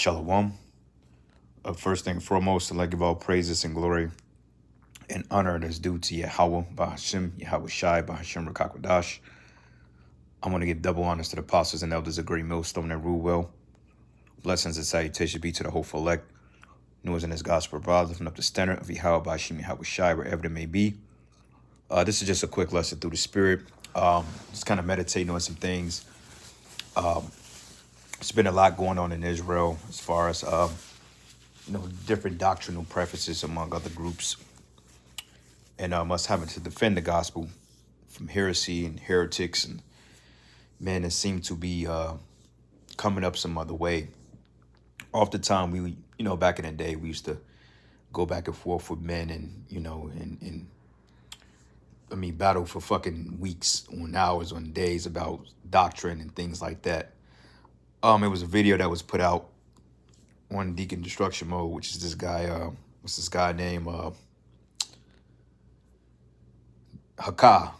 Shalom. First thing foremost, I'd like to give all praises and glory and honor that's due to Yahweh, Bahashim, Yahweh Shai, Bahashim Rakakwadash. I want to give double honors to the apostles and elders of Great Millstone that rule well. Blessings and salutations be to the hopeful elect, new in his gospel brothers, lifting up the standard of Yahweh, Bahashim, Yahweh Shai, wherever it may be. This is just a quick lesson through the Spirit. Just kind of meditating on some things. It's been a lot going on in Israel as far as different doctrinal preferences among other groups, and us having to defend the gospel from heresy and heretics and men that seem to be coming up some other way. Oftentimes, we back in the day, we used to go back and forth with men and battle for fucking weeks, on hours, on days about doctrine and things like that. It was a video that was put out on Deacon Destruction Mode, which is this guy, what's this guy named Haka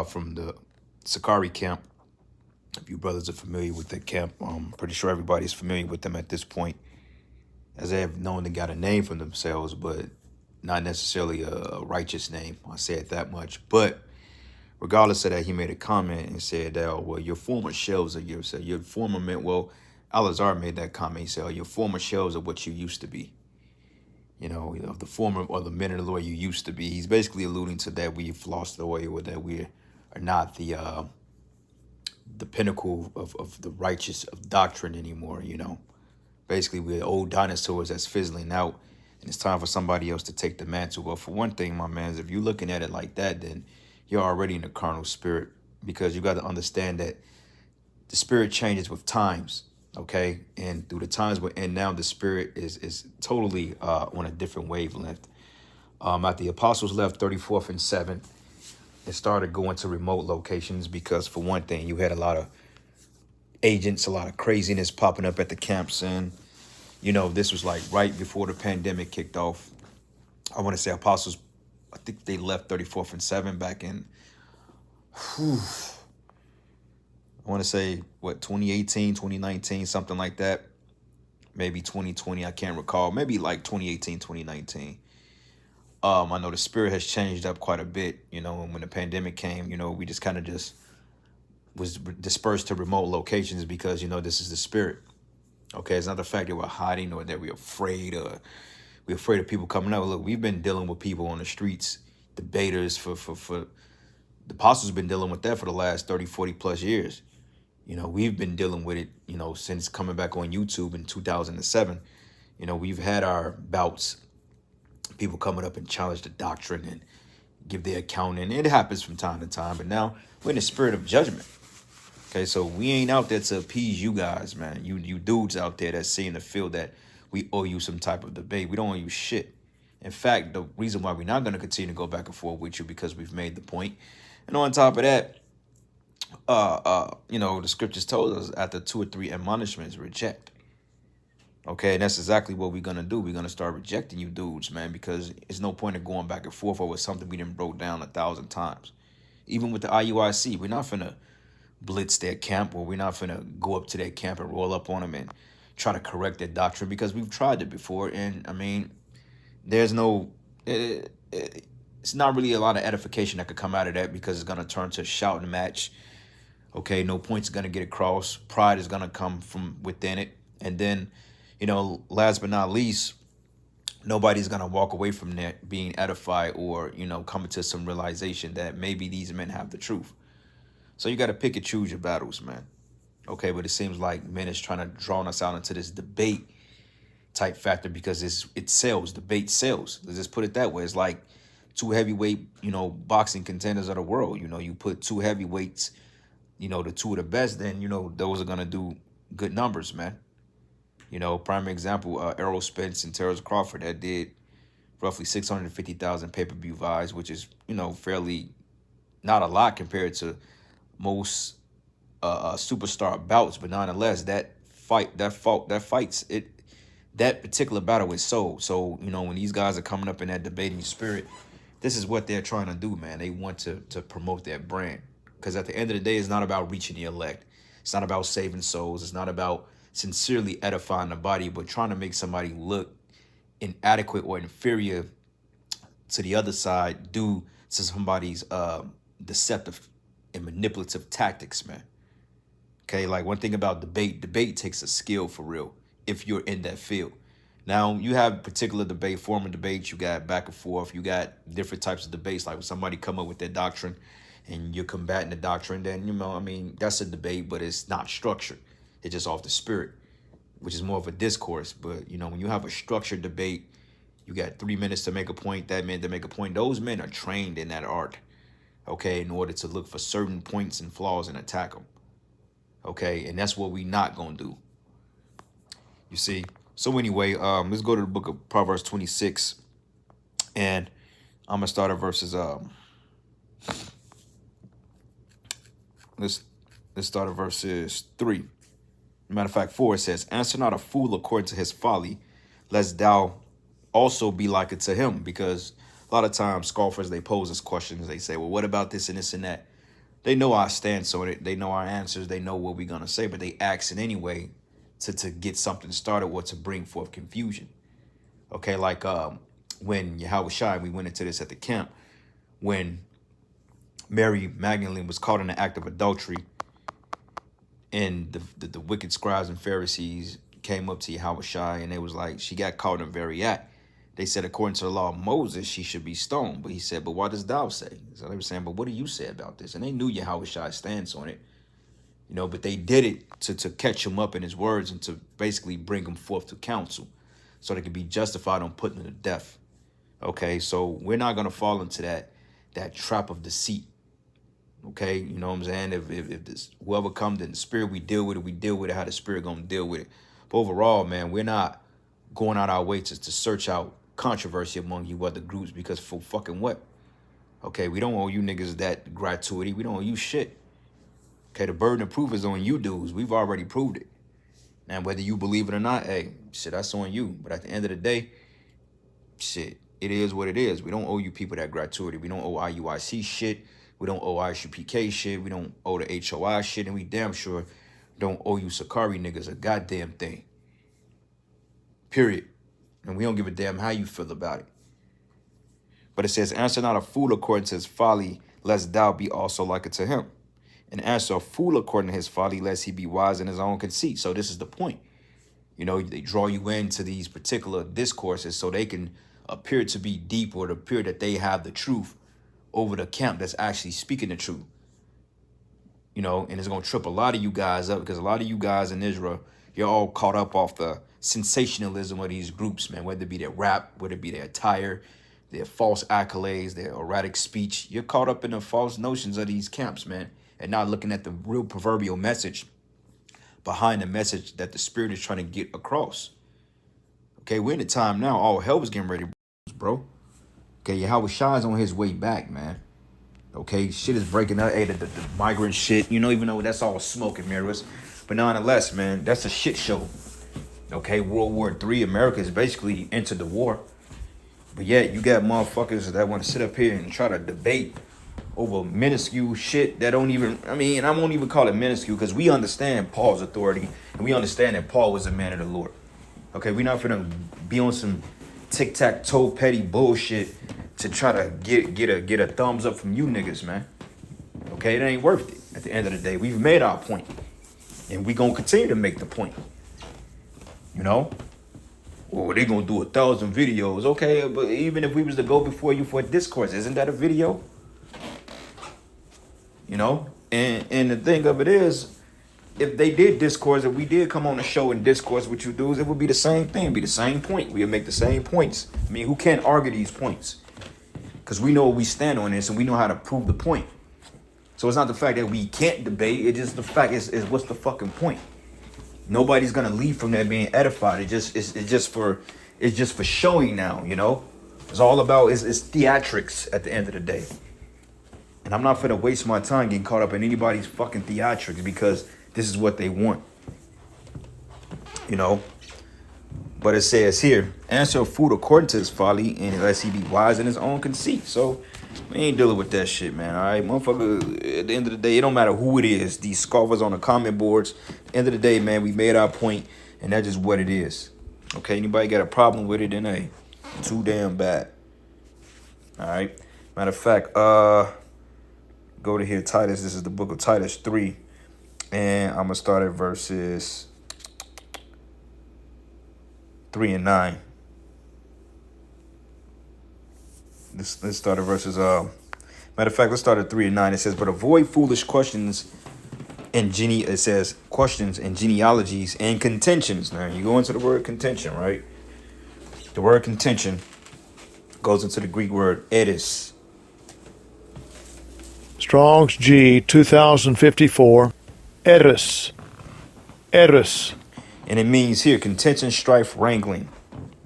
from the Sakari camp. If you brothers are familiar with that camp, I'm pretty sure everybody's familiar with them at this point, as they have known they got a name for themselves, but not necessarily a righteous name. I'll say it that much. But regardless of that, he made a comment and said that, well, your former shelves are your former men. Well, Alazar made that comment. He said, your former shelves are what you used to be. The former or the men of the Lord you used to be. He's basically alluding to that we've lost the way, or that we are not the pinnacle of the righteous of doctrine anymore. Basically we're old dinosaurs that's fizzling out, and it's time for somebody else to take the mantle. Well, for one thing, my man, if you're looking at it like that, then you're already in the carnal spirit, because you got to understand that the spirit changes with times. Okay, and through the times we're in now, the spirit is totally on a different wavelength. After the apostles left 34th and 7th, it started going to remote locations, because for one thing, you had a lot of agents, a lot of craziness popping up at the camps, and this was like right before the pandemic kicked off. I want to say apostles, I think they left 34th and 7 back in, I want to say, 2018, 2019, something like that. Maybe 2020, I can't recall. Maybe like 2018, 2019. I know the spirit has changed up quite a bit, and when the pandemic came, we just kind of was dispersed to remote locations, because, this is the spirit. Okay, it's not the fact that we're hiding or that we're afraid, or we're afraid of people coming out. Look, we've been dealing with people on the streets, debaters, for the apostles have been dealing with that for the last 30, 40 plus years. We've been dealing with it, since coming back on YouTube in 2007. We've had our bouts, people coming up and challenge the doctrine and give their account, and it happens from time to time. But now we're in the spirit of judgment. Okay, so we ain't out there to appease you guys, man. You dudes out there that seem to feel that we owe you some type of debate. We don't owe you shit. In fact, the reason why we're not going to continue to go back and forth with you, because we've made the point. And on top of that, the scriptures told us after 2 or 3 admonishments, reject. Okay, and that's exactly what we're going to do. We're going to start rejecting you dudes, man, because it's no point in going back and forth over something we didn't broke down 1,000 times. Even with the IUIC, we're not finna blitz their camp, or we're not finna go up to their camp and roll up on them and try to correct their doctrine, because we've tried it before. And there's no, it's not really a lot of edification that could come out of that, because it's going to turn to a shouting match. Okay, no points are going to get across. Pride is going to come from within it. And then, last but not least, nobody's going to walk away from that being edified, or, coming to some realization that maybe these men have the truth. So you got to pick and choose your battles, man. Okay, but it seems like men is trying to draw us out into this debate type factor, because it sells. Debate sells. Let's just put it that way. It's like 2 heavyweight, boxing contenders of the world. You put 2 heavyweights, the 2 of the best, then, those are going to do good numbers, man. Prime example, Errol Spence and Terrence Crawford, that did roughly 650,000 pay-per-view buys, which is, fairly not a lot compared to most superstar bouts. But nonetheless, that particular battle is sold. So, when these guys are coming up in that debating spirit, this is what they're trying to do, man. They want to promote their brand. Because at the end of the day, it's not about reaching the elect. It's not about saving souls. It's not about sincerely edifying the body, but trying to make somebody look inadequate or inferior to the other side due to somebody's deceptive and manipulative tactics, man. Okay, like one thing about debate takes a skill for real if you're in that field. Now, you have particular debate, form of debates, you got back and forth, you got different types of debates, like when somebody come up with their doctrine and you're combating the doctrine, then, I mean, that's a debate, but it's not structured. It's just off the spirit, which is more of a discourse. But, when you have a structured debate, you got 3 minutes to make a point, that minute to make a point. Those men are trained in that art, okay, in order to look for certain points and flaws and attack them. Okay, and that's what we not gonna do. You see? So anyway, let's go to the book of Proverbs 26, and I'm gonna start at verses let's start at verses 3. Matter of fact, 4, it says, "Answer not a fool according to his folly, lest thou also be like it to him." Because a lot of times scoffers, they pose us questions. They say, well, what about this and this and that? They know our stance on it. They know our answers. They know what we're going to say, but they ask it anyway to get something started or to bring forth confusion. Okay, like when Yahweh Shai, we went into this at the camp, when Mary Magdalene was caught in the act of adultery, and the wicked scribes and Pharisees came up to Yahweh Shai, and they was like, she got caught in the very act. They said, according to the law of Moses, she should be stoned. But he said, but what does thou say? So they were saying, but what do you say about this? And they knew Yahweh Shai's stance on it, but they did it to catch him up in his words and to basically bring him forth to counsel so they could be justified on putting him to death. Okay, so we're not going to fall into that trap of deceit. Okay, you know what I'm saying? If this whoever comes in the spirit, we deal with it how the spirit going to deal with it. But overall, man, we're not going out our way to search out controversy among you other groups, because for fucking what? Okay, we don't owe you niggas that gratuity. We don't owe you shit. Okay, the burden of proof is on you dudes. We've already proved it. And whether you believe it or not, hey, shit, that's on you. But at the end of the day, shit, it is what it is. We don't owe you people that gratuity. We don't owe IUIC shit. We don't owe ISUPK shit. We don't owe the HOI shit. And we damn sure don't owe you Sakari niggas a goddamn thing. Period. And we don't give a damn how you feel about it. But it says, answer not a fool according to his folly, lest thou be also like it to him. And answer a fool according to his folly, lest he be wise in his own conceit. So this is the point. They draw you into these particular discourses so they can appear to be deep, or to appear that they have the truth over the camp that's actually speaking the truth. And it's going to trip a lot of you guys up, because a lot of you guys in Israel, you're all caught up off the sensationalism of these groups, man, whether it be their rap, whether it be their attire, their false accolades, their erratic speech. You're caught up in the false notions of these camps, man, and not looking at the real proverbial message behind the message that the spirit is trying to get across. Okay, we're in a time now, all hell was getting ready, bro. Okay, Yahweh Shai's on his way back, man. Okay, shit is breaking up. Hey, the migrant shit, even though that's all smoke and mirrors. But nonetheless, man, that's a shit show. Okay, World War III, America's basically entered the war. But yet, you got motherfuckers that want to sit up here and try to debate over minuscule shit that don't even, and I won't even call it minuscule, because we understand Paul's authority, and we understand that Paul was a man of the Lord. Okay, we're not finna be on some tic-tac-toe petty bullshit to try to get a thumbs up from you niggas, man. Okay, it ain't worth it. At the end of the day, we've made our point, and we gonna continue to make the point. Or they gonna do 1,000 videos. Okay, but even if we was to go before you for a discourse, isn't that a video? And the thing of it is, if they did discourse, if we did come on the show and discourse with you dudes, it would be the same thing, it'd be the same point. We would make the same points. Who can't argue these points? Because we know we stand on this and we know how to prove the point. So it's not the fact that we can't debate, it's just the fact is what's the fucking point? Nobody's gonna leave from there being edified. It's just for showing now, It's all about it's theatrics at the end of the day. And I'm not finna waste my time getting caught up in anybody's fucking theatrics, because this is what they want. But it says here, answer food according to his folly, and unless he be wise in his own conceit. So we ain't dealing with that shit, man. All right, motherfucker. At the end of the day, it don't matter who it is. These scoffers on the comment boards. At the end of the day, man, we made our point, and that's just what it is. Okay, anybody got a problem with it? Then hey, too damn bad. All right. Matter of fact, go to here, Titus. This is the book of Titus 3, and I'm gonna start at verses 3 and 9. Let's start at verses. Matter of fact, let's start at 3 and 9. It says, "But avoid foolish questions and It says questions and genealogies and contentions." Now you go into the word contention, right? The word contention goes into the Greek word edis. Strong's G 2054. Eris. Eris. And it means here contention, strife, wrangling.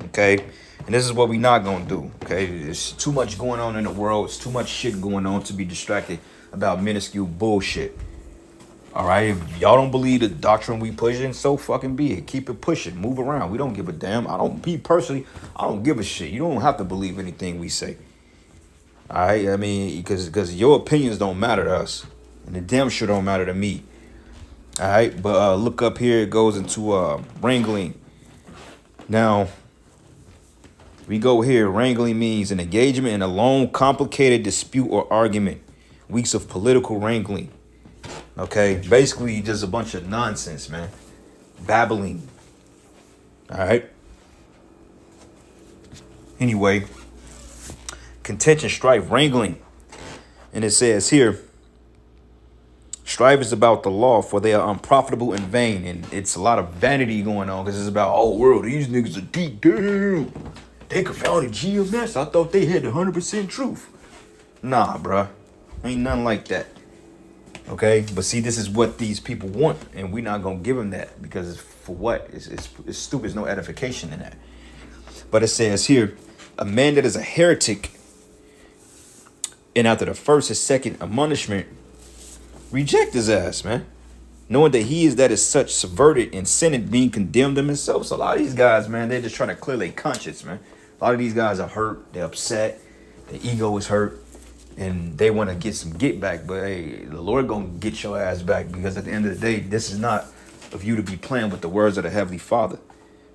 Okay. And this is what we're not going to do. Okay. There's too much going on in the world. It's too much shit going on to be distracted about minuscule bullshit. All right. If y'all don't believe the doctrine we pushing, so fucking be it. Keep it pushing. Move around. We don't give a damn. Me personally, I don't give a shit. You don't have to believe anything we say. All right. I mean, because your opinions don't matter to us. And the damn sure don't matter to me. All right. But look up here. It goes into wrangling. Now, we go here. Wrangling means an engagement in a long, complicated dispute or argument. Weeks of political wrangling. Okay, basically just a bunch of nonsense, man. Babbling. All right. Anyway, contention, strife, wrangling. And it says here, strife is about the law, for they are unprofitable and vain. And it's a lot of vanity going on because it's about, oh, world, these niggas are deep down. They confounded GMS. I thought they had the 100% truth. Nah, bruh. Ain't nothing like that. Okay, but see, this is what these people want, and we're not gonna give them that because it's for what? It's stupid. There's no edification in that. But it says here, a man that is a heretic, and after the first and second admonishment, reject his ass, man, knowing that he is such subverted and sinning, being condemned them himself. So a lot of these guys, man, they're just trying to clear their conscience, man. A lot of these guys are hurt. They're upset. Their ego is hurt. And they want to get some get back, but hey, the Lord gonna get your ass back, because at the end of the day, this is not of you to be playing with the words of the Heavenly Father.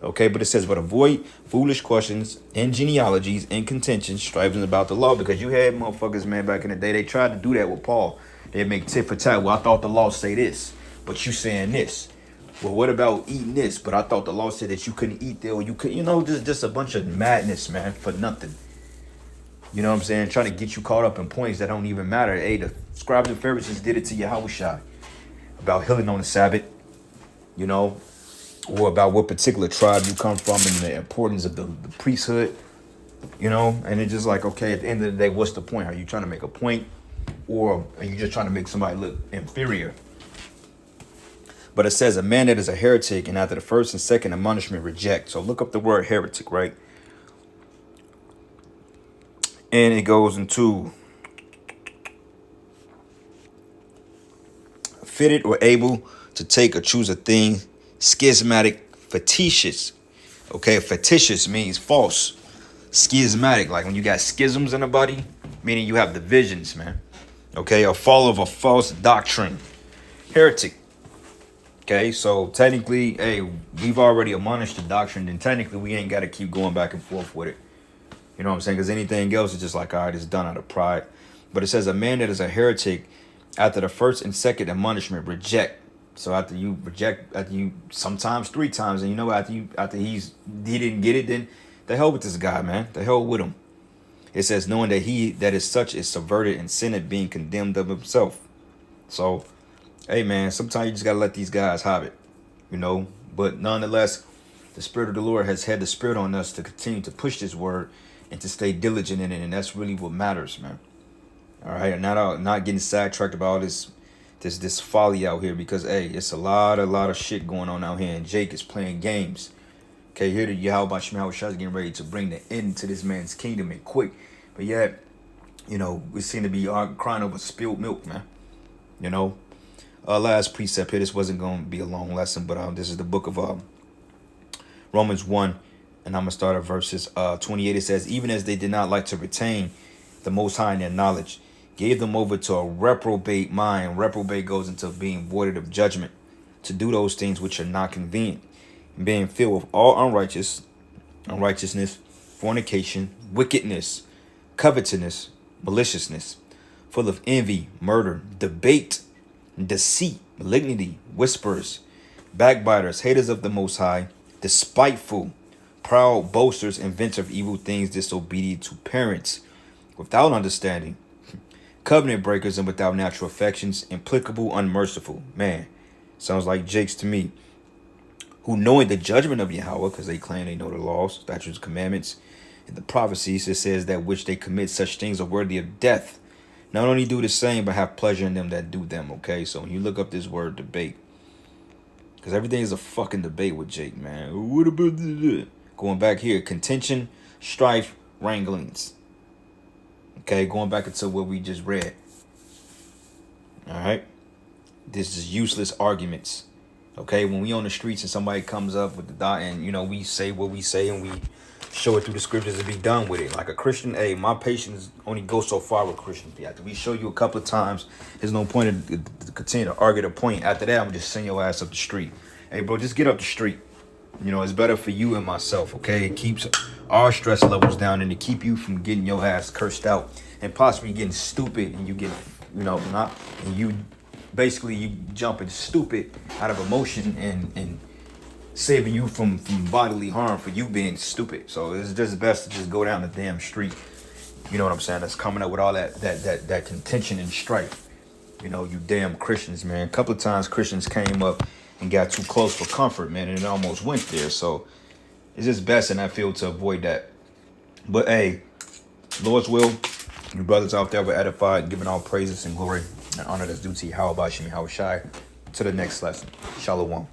Okay, but it says, but avoid foolish questions and genealogies and contentions, striving about the law, because you had motherfuckers, man, back in the day, they tried to do that with Paul. They'd make tit for tat. Well, I thought the law say this, but you saying this. Well, what about eating this? But I thought the law said that you couldn't eat there, or you could, just a bunch of madness, man, for nothing. You know what I'm saying? Trying to get you caught up in points that don't even matter. Hey, the scribes and Pharisees did it to Yahushua about healing on the Sabbath, or about what particular tribe you come from and the importance of the priesthood, and it's just like, okay, at the end of the day, what's the point? Are you trying to make a point, or are you just trying to make somebody look inferior? But it says, a man that is a heretic and after the first and second admonishment reject. So look up the word heretic, right? And it goes into fitted or able to take or choose a thing, schismatic, fictitious. Okay, fictitious means false. Schismatic, like when you got schisms in a body, meaning you have divisions, man. Okay, a fall of a false doctrine. Heretic. Okay, so technically, hey, we've already admonished the doctrine, and technically we ain't got to keep going back and forth with it. You know what I'm saying? Because anything else is just like, all right, it's done out of pride. But it says a man that is a heretic after the first and second admonishment reject. So after you reject, after you sometimes 3 times, and after he didn't get it, then the hell with this guy, man. The hell with him. It says knowing that he that is such is subverted and sinned, being condemned of himself. So, hey man, sometimes you just gotta let these guys have it, But nonetheless, the Spirit of the Lord has had the Spirit on us to continue to push this word and to stay diligent in it, and that's really what matters, man. All right, and not getting sidetracked about all this folly out here, because hey, it's a lot of shit going on out here, and Jake is playing games. Okay, here the Yahweh Shemel Shah is getting ready to bring the end to this man's kingdom, and quick. But yet, we seem to be crying over spilled milk, man. Last precept here. This wasn't going to be a long lesson, but this is the book of Romans 1, And I'm going to start at verses 28. It says, even as they did not like to retain the Most High in their knowledge, gave them over to a reprobate mind. Reprobate goes into being voided of judgment, to do those things which are not convenient, and being filled with all unrighteousness, fornication, wickedness, covetousness, maliciousness, full of envy, murder, debate, deceit, malignity, whisperers, backbiters, haters of the Most High, despiteful, proud, boasters, inventors of evil things, disobedient to parents, without understanding, covenant breakers, and without natural affections, implacable, unmerciful. Man, sounds like Jake's to me. Who knowing the judgment of Yahweh, because they claim they know the laws, statutes, commandments, and the prophecies, it says that which they commit such things are worthy of death. Not only do the same, but have pleasure in them that do them. Okay, so when you look up this word debate, because everything is a fucking debate with Jake, man. What about this? Going back here, contention, strife, wranglings. Okay, going back into what we just read. All right, this is useless arguments. Okay, when we on the streets and somebody comes up with the dot and we say what we say and we show it through the scriptures and be done with it. Like a Christian, hey, my patience only goes so far with Christians. After we show you a couple of times, there's no point to continue to argue the point. After that, I'm gonna just send your ass up the street. Hey, bro, just get up the street. It's better for you and myself. Okay, it keeps our stress levels down and to keep you from getting your ass cursed out and possibly getting stupid and you get, not and you. Basically, you jumping stupid out of emotion and saving you from bodily harm for you being stupid. So it's just best to just go down the damn street. You know what I'm saying? That's coming up with all that contention and strife. You damn Christians, man. A couple of times Christians came up and got too close for comfort, man, and it almost went there. So it's just best in that field to avoid that. But hey, Lord's will, you brothers out there were edified, giving all praises and glory and honor that's due to Yahweh Bashim Yahweh Shai. To the next lesson. Shalom.